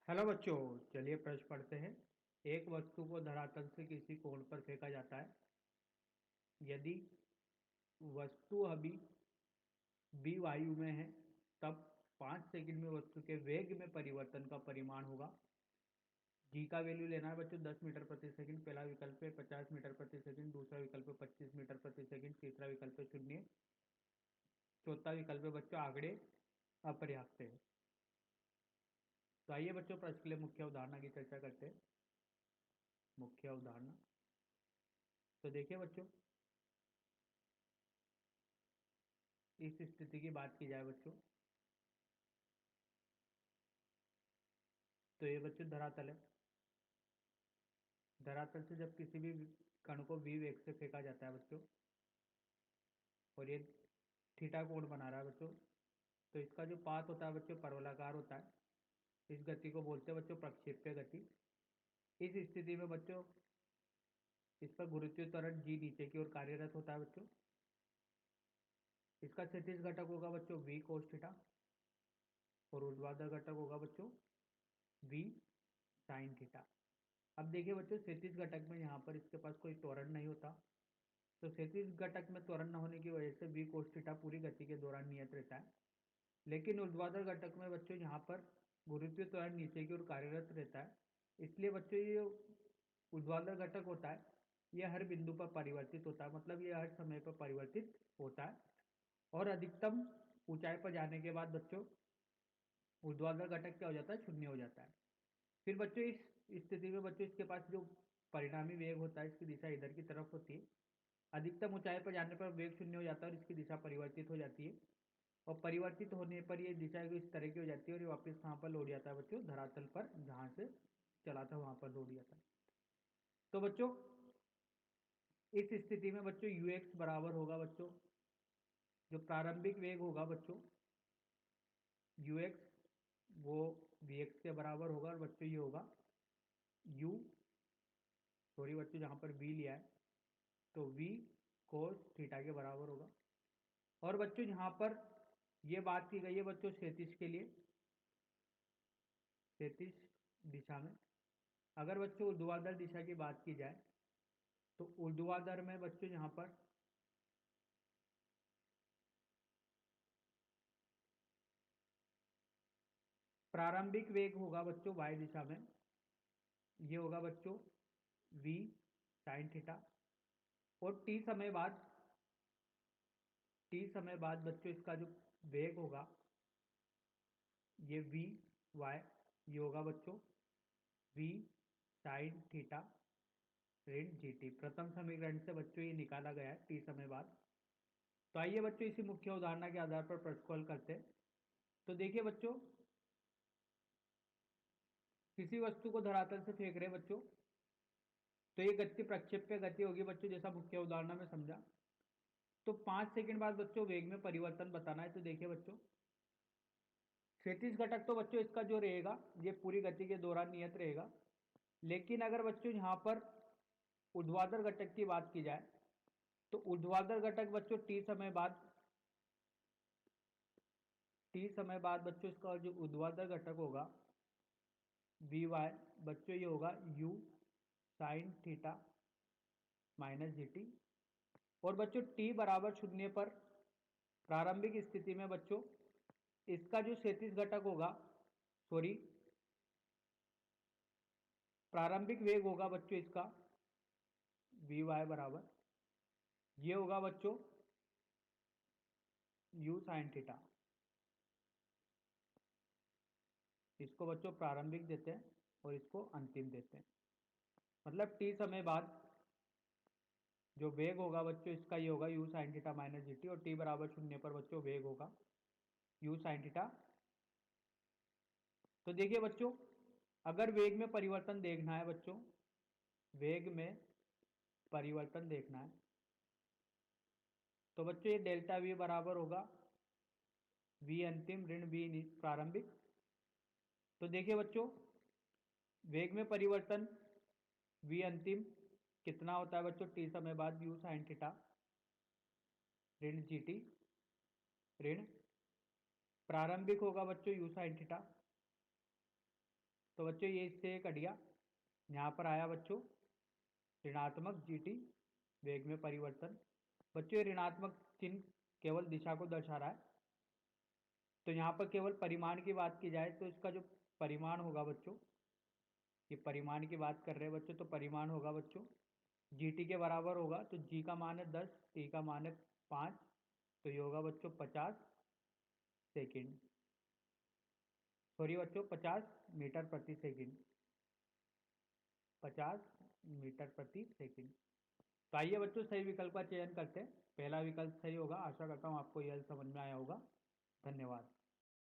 Hello बच्चों, चलिए प्रश्न पढ़ते हैं। एक वस्तु को धरातल से किसी कोण पर फेंका जाता है। यदि वस्तु अभी b वायु में है, तब 5 सेकंड में वस्तु के वेग में परिवर्तन का परिमाण होगा। g का वैल्यू लेना है बच्चों 10 मीटर प्रति सेकंड। पहला विकल्प है 50 मीटर प्रति सेकंड, दूसरा विकल्प है 25 मीटर प्रति सेकंड, तीसरा विकल्प है 0, चौथा विकल्प है बच्चों आंकड़े अपर्याप्त है। तो आइए बच्चों प्रश्न के लिए मुख्य उदाहरण की चर्चा करते हैं। मुख्य उदाहरण तो देखिए बच्चों, इस स्थिति की बात की जाए बच्चों, तो ये बच्चों धरातल है। धरातल से जब किसी भी कण को v वेग से फेंका जाता है बच्चों, और ये थीटा कोण बना रहा है बच्चों, तो इसका जो पाथ होता है बच्चों परवलयाकार होता है। इस गति को बोलते हैं बच्चों प्रक्षेप्य गति। इस स्थिति में बच्चों इस पर गुरुत्वीय त्वरण g नीचे की ओर कार्यरत होता है बच्चों। इसका क्षैतिज घटक होगा बच्चों v cos थीटा, और ऊर्ध्वाधर घटक होगा बच्चों v sin थीटा। अब देखिए बच्चों, क्षैतिज घटक में यहाँ पर इसके पास कोई त्वरण नहीं होता, तो क्षैतिज घटक में त्वरण न होने की वजह से v cos थीटा पूरी गति के दौरान नियत रहता है। लेकिन ऊर्ध्वाधर घटक में बच्चों यहाँ पर गुरुत्वीय त्वरण नीचे की ओर कार्यरत रहता है, इसलिए बच्चों ये ऊर्ध्वाधर घटक होता है, यह हर बिंदु पर परिवर्तित होता है, मतलब यह हर समय पर परिवर्तित होता है। और अधिकतम ऊंचाई पर जाने के बाद बच्चों ऊर्ध्वाधर घटक क्या हो जाता है, शून्य हो जाता है। फिर बच्चों इस स्थिति में बच्चों इसके पास जो परिणामी वेग होता है, इसकी दिशा इधर की तरफ होती है। अधिकतम ऊंचाई पर जाने पर वेग शून्य हो जाता है और इसकी दिशा परिवर्तित हो जाती है। और परिवर्तित होने पर ये दिशा इस तरह की हो जाती है और ये वापस कहाँ पर लौट जाता है बच्चों, धरातल पर, जहाँ से चला था वहां पर लौट जाता है। तो बच्चों इस स्थिति में बच्चों यू एक्स बराबर होगा बच्चों, जो प्रारंभिक वेग होगा बच्चों यू एक्स, वो वी एक्स के बराबर होगा। और बच्चों ये होगा यू, सॉरी बच्चों जहाँ पर वी लिया है, तो वी कोस थीटा के बराबर होगा। और बच्चों यहाँ पर ये बात की गई है बच्चों क्षैतिज के लिए, क्षैतिज दिशा में। अगर बच्चों ऊर्ध्वाधर दिशा की बात की जाए, तो ऊर्ध्वाधर में बच्चों यहाँ पर प्रारंभिक वेग होगा बच्चों y दिशा में, ये होगा बच्चों v sin थीटा। और t समय बाद बच्चों इसका जो वेग होगा ये v y, ये होगा बच्चों v sin थीटा ऋण gt। प्रथम समीकरण से बच्चों ये निकाला गया है t समय बाद। तो आइए बच्चों इसी मुख्य उदाहरण के आधार पर प्रश्न को हल करते हैं। तो देखिए बच्चों, किसी वस्तु को धरातल से फेंक रहे बच्चों, तो ये गति प्रक्षेप्य गति होगी बच्चों, जैसा मुख्य उदाहरण में समझा। तो 5 सेकंड बाद बच्चों वेग में परिवर्तन बताना है। तो देखिए बच्चों, क्षैतिज घटक तो बच्चों इसका जो रहेगा ये पूरी गति के दौरान नियत रहेगा। लेकिन अगर बच्चों यहाँ पर ऊर्ध्वाधर घटक की बात की जाए, तो ऊर्ध्वाधर घटक बच्चों टी समय बाद बच्चों इसका जो ऊर्ध्वाधर घटक होगा वी वाई, बच्चों ये होगा you sine theta minus G T. और बच्चों टी बराबर शून्य पर प्रारंभिक स्थिति में बच्चों इसका जो क्षैतिज घटक होगा, सॉरी प्रारंभिक वेग होगा बच्चों इसका वी वाई बराबर, ये होगा बच्चों यू साइन थीटा। इसको बच्चों प्रारंभिक देते हैं और इसको अंतिम देते हैं। मतलब टी समय बाद जो वेग होगा बच्चों इसका ये होगा you sine theta minus G T, और टी बराबर शून्य पर बच्चों वेग होगा यू साइन थीटा। तो देखिए बच्चों, अगर वेग में परिवर्तन देखना है बच्चों, वेग में परिवर्तन देखना है, तो बच्चों ये डेल्टा वी बराबर होगा वी अंतिम ऋण वी प्रारंभिक। तो देखिए बच्चों, वेग में परिवर्तन वी अंतिम कितना होता है बच्चों, टी समय बाद यू साइन थीटा ऋण जी टी, ऋण प्रारंभिक होगा बच्चों यू साइन थीटा, तो बच्चों ये इससे कट गया। यहाँ पर आया बच्चों ऋणात्मक GT, वेग में परिवर्तन। बच्चों ये ऋणात्मक चिन्ह केवल दिशा को दर्शा रहा है। तो यहाँ पर केवल परिमाण की बात की जाए तो इसका जो परिमाण होगा बच्चों, ये परिमाण की बात कर रहे हैं बच्चों, तो परिमाण होगा बच्चों GT के बराबर होगा। तो G का मान है 10, T का मान है 5, तो ये होगा बच्चों 50 सेकेंड, सॉरी बच्चों 50 मीटर प्रति सेकेंड, 50 मीटर प्रति सेकेंड। तो आइए बच्चों सही विकल्प का चयन करते हैं। पहला विकल्प सही होगा। आशा करता हूँ आपको यह समझ में आया होगा। धन्यवाद।